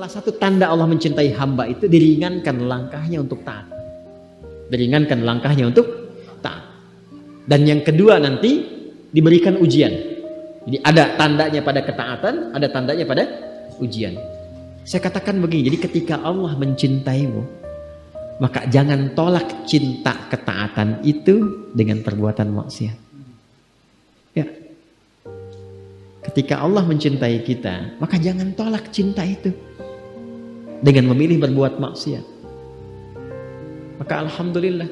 Salah satu tanda Allah mencintai hamba itu diringankan langkahnya untuk taat. Diringankan langkahnya untuk taat. Dan yang kedua nanti diberikan ujian. Jadi ada tandanya pada ketaatan, ada tandanya pada ujian. Saya katakan begini, jadi ketika Allah mencintaimu, maka jangan tolak cinta ketaatan itu dengan perbuatan maksiat. Ya. Ketika Allah mencintai kita, maka jangan tolak cinta itu dengan memilih berbuat maksiat. Maka alhamdulillah,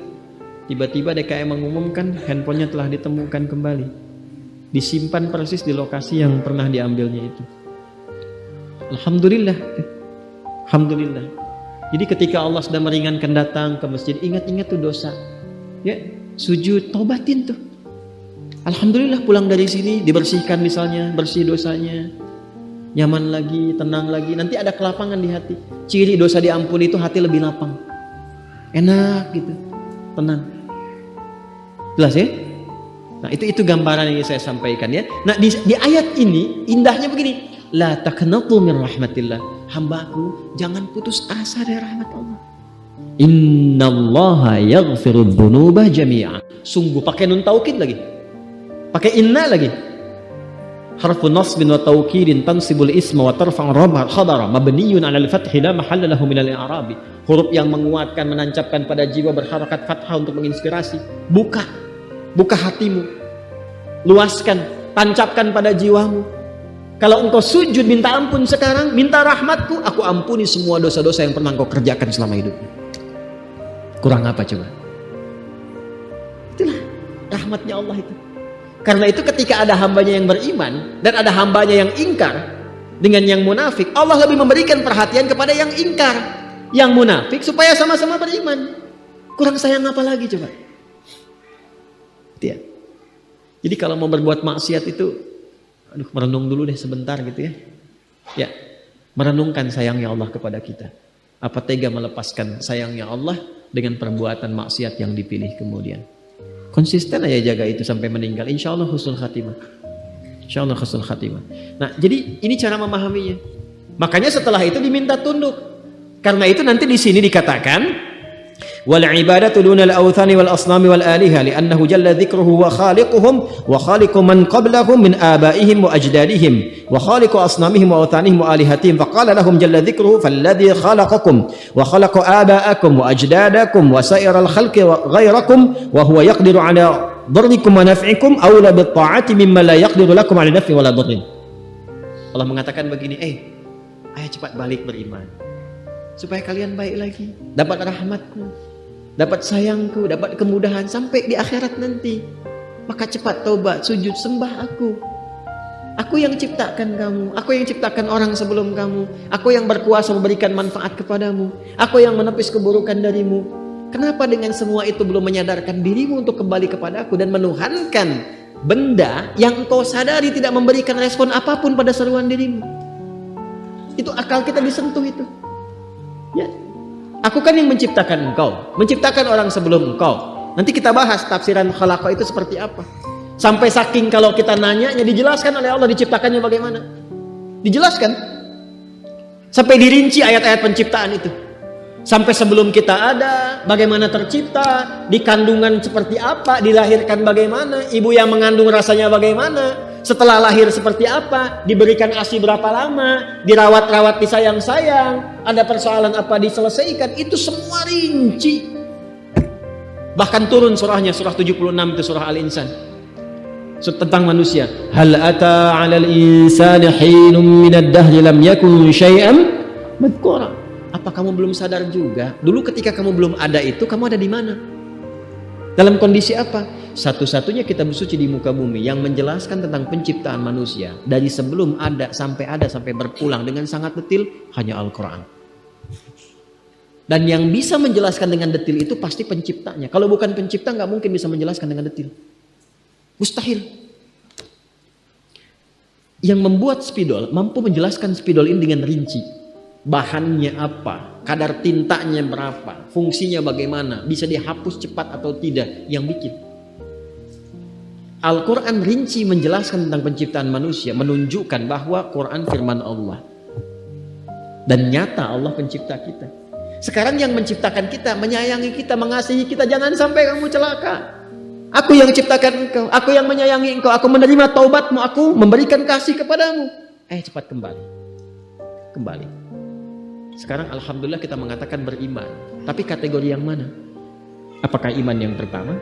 tiba-tiba DKM mengumumkan handphonenya telah ditemukan kembali, disimpan persis di lokasi yang pernah diambilnya itu. Alhamdulillah, alhamdulillah. Jadi ketika Allah sudah meringankan datang ke masjid, ingat-ingat tuh dosa, ya sujud, taubatin tuh. Alhamdulillah pulang dari sini dibersihkan misalnya, bersih dosanya, nyaman lagi, tenang lagi. Nanti ada kelapangan di hati. Ciri dosa diampuni itu hati lebih lapang, enak gitu, tenang. Jelas ya? Nah itu gambaran yang saya sampaikan ya. Nah di ayat ini indahnya begini, la taqnatu min rahmatillah, hambaku jangan putus asa dari rahmat Allah. Innallaha yaghfiru dzunuba jami'an. Sungguh pakai nun taukid lagi, pakai inna lagi. Harfu nasbin wa taukidin tansibul isma wa tarfa'u khabara mabniyun 'alal fathi la mahalla lahu minal i'rabi. Huruf yang menguatkan, menancapkan pada jiwa, berharakat fathah untuk menginspirasi. Buka hatimu, luaskan, tancapkan pada jiwamu. Kalau engkau sujud minta ampun sekarang, minta rahmatku, aku ampuni semua dosa-dosa yang pernah engkau kerjakan selama hidupmu. Kurang apa coba? Itulah rahmatnya Allah itu. Karena itu ketika ada hambanya yang beriman dan ada hambanya yang ingkar dengan yang munafik, Allah lebih memberikan perhatian kepada yang ingkar, yang munafik, supaya sama-sama beriman. Kurang sayang apa lagi coba? Ya. Jadi kalau mau berbuat maksiat itu, merenung dulu deh sebentar gitu ya. Ya, merenungkan sayangnya Allah kepada kita. Apa tega melepaskan sayangnya Allah dengan perbuatan maksiat yang dipilih kemudian. Konsisten aja jaga itu sampai meninggal, insya Allah husnul khatimah. Insya Allah husnul khatimah. Nah jadi ini cara memahaminya. Makanya setelah itu diminta tunduk. Karena itu nanti di sini dikatakan wal ibadatu dunal awthani wal asnami wal aliha li'annahu jalla dzikruhu wa khaliquhum wa khaliqu man qablahum min abaihim wa ajdadihim wa khaliqu asnamihim wa awthanihim wa alihatihim faqala lahum jalla dzikruhu falladzi khalaqakum wa khalaqa abaakum wa ajdadakum wa sa'iral khalqi ghairakum wa huwa yaqdiru ala dharrikum wa naf'ikum awla bit ta'ati mimma la yaqdiru lakum ala naf'i wala dharrin. Allah mengatakan begini, ayo cepat balik beriman supaya kalian baik lagi, dapat rahmatku, dapat sayangku, dapat kemudahan sampai di akhirat nanti. Maka cepat taubat, sujud, sembah aku. Aku yang ciptakan kamu, aku yang ciptakan orang sebelum kamu, aku yang berkuasa memberikan manfaat kepadamu, aku yang menepis keburukan darimu. Kenapa dengan semua itu belum menyadarkan dirimu untuk kembali kepada aku dan menuhankan benda yang engkau sadari tidak memberikan respon apapun pada seruan dirimu? Itu akal kita disentuh itu. Ya, aku kan yang menciptakan engkau, menciptakan orang sebelum engkau. Nanti kita bahas tafsiran khalaqa itu seperti apa. Sampai saking kalau kita nanya, dijelaskan oleh Allah diciptakannya bagaimana. Dijelaskan. Sampai dirinci ayat-ayat penciptaan itu. Sampai sebelum kita ada, bagaimana tercipta, di kandungan seperti apa, dilahirkan bagaimana, ibu yang mengandung rasanya bagaimana, setelah lahir seperti apa, diberikan ASI berapa lama, dirawat-rawat, disayang-sayang, ada persoalan apa diselesaikan, itu semua rinci. Bahkan turun surahnya, surah 76 itu surah Al-Insan, tentang manusia. Hal ata 'alal insani hinum minad dahri lam yakun syai'an madhkura. Apa kamu belum sadar juga? Dulu ketika kamu belum ada itu, kamu ada di mana? Dalam kondisi apa? Satu-satunya kitab suci di muka bumi yang menjelaskan tentang penciptaan manusia dari sebelum ada sampai berpulang dengan sangat detil hanya Al-Quran. Dan yang bisa menjelaskan dengan detil itu pasti penciptanya. Kalau bukan pencipta nggak mungkin bisa menjelaskan dengan detil. Mustahil. Yang membuat spidol mampu menjelaskan spidol ini dengan rinci. Bahannya apa, kadar tintanya berapa, fungsinya bagaimana, bisa dihapus cepat atau tidak, yang bikin. Al-Quran rinci menjelaskan tentang penciptaan manusia, menunjukkan bahwa Quran firman Allah. Dan nyata Allah pencipta kita. Sekarang yang menciptakan kita, menyayangi kita, mengasihi kita, jangan sampai kamu celaka. Aku yang ciptakan engkau, aku yang menyayangi engkau, aku menerima taubatmu, aku memberikan kasih kepadamu. Cepat kembali. Kembali. Sekarang alhamdulillah kita mengatakan beriman. Tapi kategori yang mana? Apakah iman yang pertama?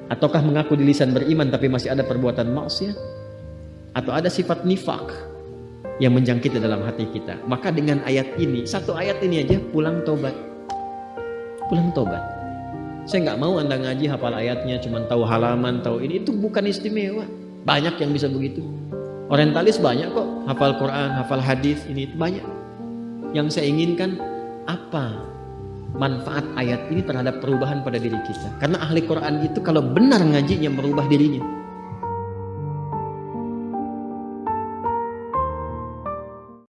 Ataukah mengaku di lisan beriman tapi masih ada perbuatan maksiat? Atau ada sifat nifak yang menjangkiti dalam hati kita? Maka dengan ayat ini, satu ayat ini aja, pulang tobat. Pulang tobat. Saya nggak mau Anda ngaji hafal ayatnya, cuma tahu halaman, tahu ini, itu bukan istimewa. Banyak yang bisa begitu. Orientalis banyak kok, hafal Quran, hafal hadis, ini itu banyak. Yang saya inginkan, apa manfaat ayat ini terhadap perubahan pada diri kita? Karena ahli Quran itu kalau benar ngajinya merubah dirinya.